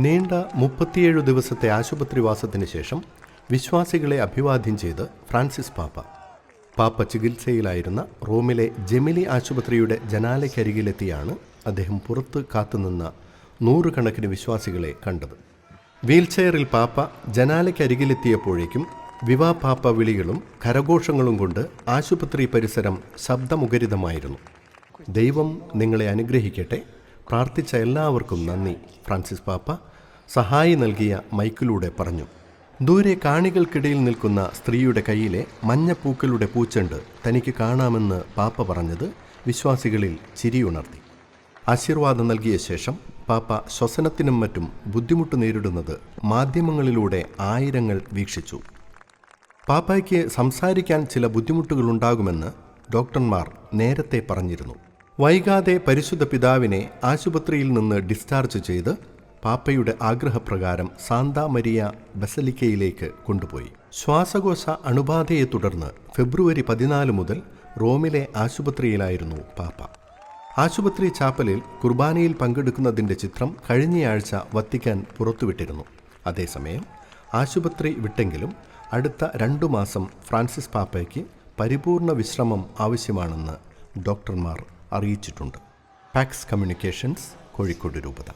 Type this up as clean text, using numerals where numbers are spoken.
നീണ്ട 37 ദിവസത്തെ ആശുപത്രിവാസത്തിന് ശേഷം വിശ്വാസികളെ അഭിവാദ്യം ചെയ്ത് ഫ്രാൻസിസ് പാപ്പ ചികിത്സയിലായിരുന്ന റോമിലെ ജെമിലി ആശുപത്രിയുടെ ജനാലയ്ക്കരികിലെത്തിയാണ് അദ്ദേഹം പുറത്ത് കാത്തുനിന്ന നൂറുകണക്കിന് വിശ്വാസികളെ കണ്ടത്. വീൽചെയറിൽ പാപ്പ ജനാലയ്ക്കരികിലെത്തിയപ്പോഴേക്കും വിവാ പാപ്പ വിളികളും കരഘോഷങ്ങളും കൊണ്ട് ആശുപത്രി പരിസരം ശബ്ദമുഖരിതമായിരുന്നു. ദൈവം നിങ്ങളെ അനുഗ്രഹിക്കട്ടെ, പ്രാർത്ഥിച്ച എല്ലാവർക്കും നന്ദി, ഫ്രാൻസിസ് പാപ്പ സഹായി നൽകിയ മൈക്കിലൂടെ പറഞ്ഞു. ദൂരെ കാണികൾക്കിടയിൽ നിൽക്കുന്ന സ്ത്രീയുടെ കയ്യിലെ മഞ്ഞപ്പൂക്കളുടെ പൂച്ചെണ്ട് തനിക്ക് കാണാമെന്ന് പാപ്പ പറഞ്ഞത് വിശ്വാസികളിൽ ചിരിയുണർത്തി. ആശീർവാദം നൽകിയ ശേഷം പാപ്പ ശ്വസനത്തിനും മറ്റും ബുദ്ധിമുട്ട് നേരിടുന്നത് മാധ്യമങ്ങളിലൂടെ ആയിരങ്ങൾ വീക്ഷിച്ചു. പാപ്പായ്ക്ക് സംസാരിക്കാൻ ചില ബുദ്ധിമുട്ടുകളുണ്ടാകുമെന്ന് ഡോക്ടർമാർ നേരത്തെ പറഞ്ഞിരുന്നു. വൈകാതെ പരിശുദ്ധ പിതാവിനെ ആശുപത്രിയിൽ നിന്ന് ഡിസ്ചാർജ് ചെയ്ത് പാപ്പയുടെ ആഗ്രഹപ്രകാരം സാന്താ മരിയ ബസലിക്കയിലേക്ക് കൊണ്ടുപോയി. ശ്വാസകോശ അണുബാധയെ തുടർന്ന് ഫെബ്രുവരി 14 മുതൽ റോമിലെ ആശുപത്രിയിലായിരുന്നു പാപ്പ. ആശുപത്രി ചാപ്പലിൽ കുർബാനയിൽ പങ്കെടുക്കുന്നതിൻ്റെ ചിത്രം കഴിഞ്ഞയാഴ്ച വത്തിക്കാൻ പുറത്തുവിട്ടിരുന്നു. അതേസമയം ആശുപത്രി വിട്ടെങ്കിലും അടുത്ത 2 മാസം ഫ്രാൻസിസ് പാപ്പയ്ക്ക് പരിപൂർണ വിശ്രമം ആവശ്യമാണെന്ന് ഡോക്ടർമാർ അറിയിച്ചിട്ടുണ്ട്. പാക്സ് കമ്മ്യൂണിക്കേഷൻസ്, കോഴിക്കോട് രൂപത.